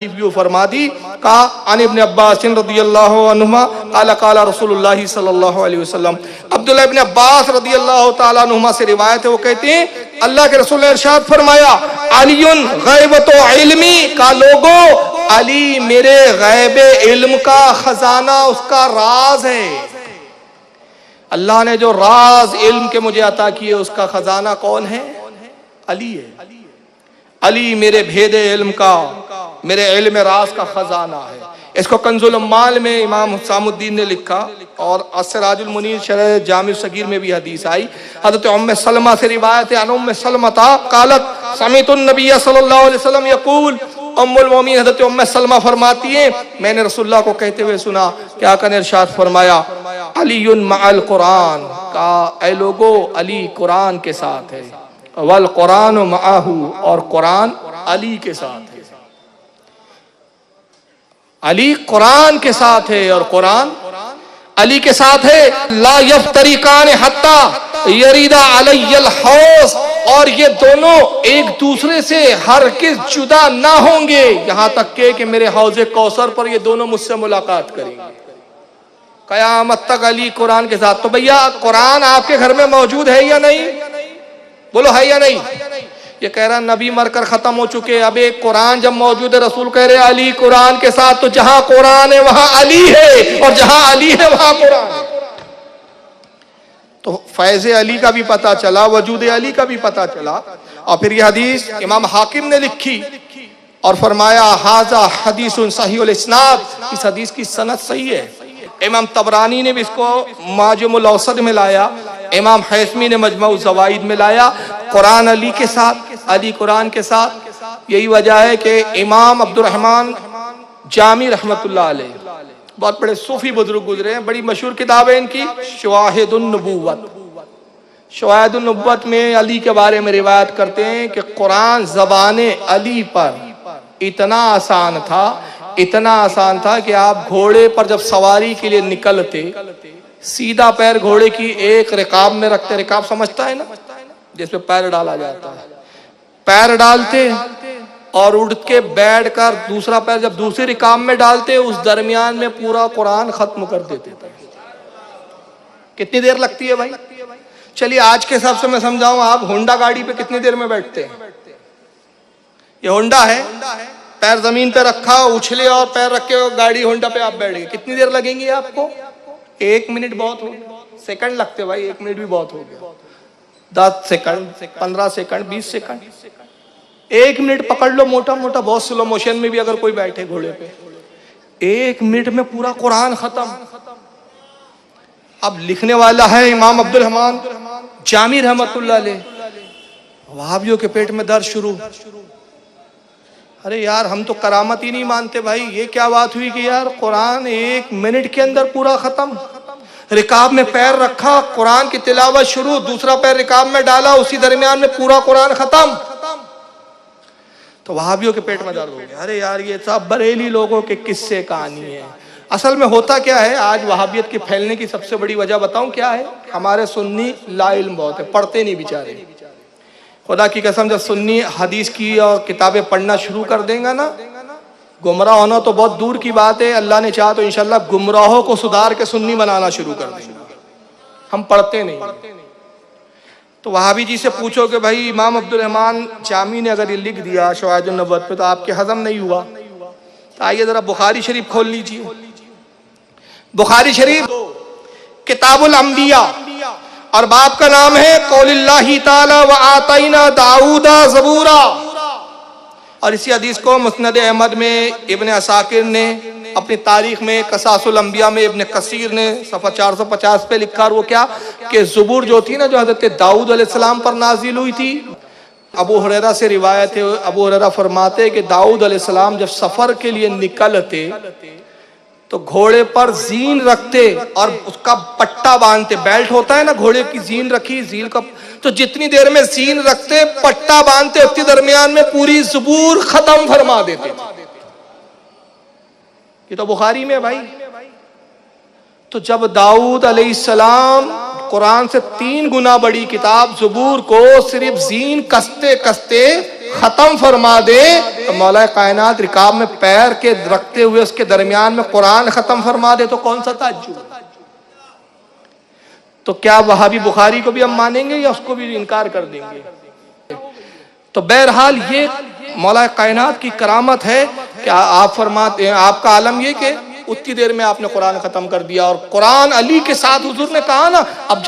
View फरमा दी। कहा अन इब्न अब्बास रदियल्लाहु अन्हुमा काला काला रसूलुल्लाह सल्लल्लाहु अलैहि वसल्लम। अब्दुल्लाह इब्न अब्बास रदियल्लाहु ताला अन्हुमा से रिवायत है, वो कहते हैं अल्लाह के रसूल ने इरशाद फरमाया अलीयुन गैबतो इल्मी, का लोगो अली मेरे गैबे इल्म का खजाना, उसका राज है। अल्लाह ने जो राज इल्म के मुझे अता किए उसका खजाना कौन है? अली है। अली मेरे भेदे इल्म का, मेरे इल्म राज का खजाना है। इसको कंजुल उम्माल में इमाम हुसामुद्दीन ने लिखा और अस्सराजुल मुनीर शरह जामिउ सगीर में भी हदीस आई। हज़रत उम्मे सलमा से रिवायत है, अन उम्मे सलमता कालत समीतुन नबी सल्लल्लाहु अलैहि वसल्लम यकूल, उम्मुल मोमिनीन हज़रत उम्मे सलमा फरमाती हैं मैंने रसूलुल्लाह को कहते हुए सुना क्या कने इरशाद फरमाया अलीयुन मअल कुरान, का ऐ लोगो अली कुरान के साथ है, वल कुरान मअहू, और कुरान अली के साथ है। अली कुरान के साथ है और कुरान अली के साथ है। ला यफ्तरिकान हत्ता यरीदा अलैयल हौस, और ये दोनों एक दूसरे से हरगिज़ जुदा ना होंगे यहां तक कि मेरे हौज़े कौसर पर ये दोनों मुझसे मुलाकात करेंगे कयामत तक। अली कुरान के साथ। तो भैया कुरान आपके घर में मौजूद है या नहीं? बोलो है या नहीं? ये कह रहा नबी मरकर खत्म हो चुके, अब एक कुरान जब मौजूद है, रसूल कह रहे अली कुरान के साथ। तो जहां कुरान है वहां अली है, और जहां अली है वहां कुरान है। तो फैज़ अली का भी पता चला, वजूद अली का भी पता चला। और फिर यह हदीस इमाम हाकिम ने लिखी और फरमाया हाजा हदीसुन सहीहुल इस्नाद, इस हदीस की सनद सही है। इमाम तबरानी ने भी इसको माजुमुल औसत में लाया, इमाम हैसमी ने मजमऊ ज़वाइद में लाया। कुरान अली के साथ, अली कुरान के साथ। यही वजह है कि इमाम अब्दुर्रहमान जामी रहमतुल्लाह अलैह, बहुत बड़े सूफी बुजुर्ग गुजरे हैं, बड़ी मशहूर किताब है इनकी शवाहिदुन नबुव्वत। शवाहिदुन नबुव्वत में अली के बारे में रिवायत करते हैं कि कुरान ज़बाने अली पर इतना आसान था, इतना आसान था कि आप घोड़े पर जब सवारी के लिए निकलते, सीधा पैर घोड़े की एक रिकाब में रखते, रिकाब समझता है ना, जिसमें पैर डाला जाता है, पैर डालते और उड़ के बैठ कर दूसरा पैर जब दूसरी रिकाब में डालते, उस दरमियान में पूरा कुरान खत्म कर देते थे। कितनी देर लगती है भाई? चलिए आज के हिसाब से मैं समझाऊं, आप होंडा गाड़ी पे कितनी देर में बैठते हैं? ये होंडा है, पैर जमीन पे रखा, उछले और पैर रख के गाड़ी होंडा पे आप बैठ गए, कितनी देर लगेंगी आपको? 1 मिनट बहुत हो गया, सेकंड लगते भाई, 1 मिनट भी बहुत हो गया, 10 सेकंड, 15 सेकंड, 20 सेकंड, 1 मिनट पकड़ लो मोटा मोटा, बहुत स्लो मोशन में भी अगर कोई बैठे घोड़े पे, 1 मिनट में पूरा कुरान खत्म। अब लिखने वाला है इमाम अब्दुल रहमान जामी रहमतुल्लाह अलैह। वहाबियों के पेट में दर्द शुरू, अरे यार हम तो करामत ही नहीं मानते भाई, ये क्या बात हुई कि यार कुरान 1 मिनट के अंदर पूरा खत्म। रिकाब में पैर रखा, कुरान की तिलावत शुरू, दूसरा पैर रिकाब में डाला, उसी दरमियान में पूरा कुरान खत्म। तो वहाबियों के पेट में दर्द हो गया, अरे यार ये सब बरेली लोगों के किस्से कहानी है। असल में होता क्या है, आज वहाबियत के फैलने की सबसे बड़ी वजह बताऊं क्या है? हमारे सुन्नी लाइल्म बहुत है, पढ़ते नहीं बेचारे। खुदा की कसम जब सुन्नी हदीस की और किताबें पढ़ना शुरू कर देंगे ना, गुमराह होना तो बहुत दूर की बात है, अल्लाह ने चाहा तो इंशाल्लाह गुमराहों को सुधार के सुन्नी बनाना शुरू कर देंगे। हम पढ़ते नहीं। तो वहाबी जी से पूछो कि भाई इमाम अब्दुल रहमान जामी ने अगर ये लिख दिया शवाहिदुन नबुव्वत पे तो आपके हजम नहीं हुआ, तो आइए जरा बुखारी शरीफ खोल लीजिए। बुखारी शरीफ किताबुल अंबिया और बाप का नाम है कौलिल्लाहि ताला व आतैना दाऊदा ज़बूरा। और इसी हदीस को मुस्नद अहमद में इब्न असाकिर ने अपनी तारीख में, कसासुल अंबिया में इब्न कसीर ने सफ़ा 450 पे लिखा, और वो क्या कि ज़बूर जो थी ना, जो हज़रत दाऊद अलैहिस्सलाम पर नाजिल हुई थी। अबू हुरैरा से रिवायत है, अबू हुरैरा फरमाते कि दाऊद अलैहिस्सलाम जब सफ़र के लिए निकलते तो घोड़े पर जीन रखते और उसका पट्टा बांधते, बेल्ट होता है ना, घोड़े की जीन रखी, जीन का, तो जितनी देर में जीन रखते पट्टा बांधते, उतनी दरमियान में पूरी ज़बूर खत्म फरमा देते। ये तो बुखारी में भाई। तो जब दाऊद अलैहिस्सलाम कुरान से 3 गुना बड़ी किताब ज़बूर को सिर्फ जीन कसते कसते खत्म फरमा दे तो मौला कायनात रिकाब में पैर के रखते हुए उसके दरमियान में कुरान खत्म फरमा दे तो कौन सा ताज्जुब। तो क्या वहाबी बुखारी को भी हम मानेंगे या उसको भी इनकार कर देंगे। तो बहरहाल ये मौला कायनात की करामत है कि आप फरमाते हैं, आपका आलम ये कि उतनी देर में आपने कुरान खत्म कर दिया। और कुरान अली के साथ हुजूर ने कहा ना, अब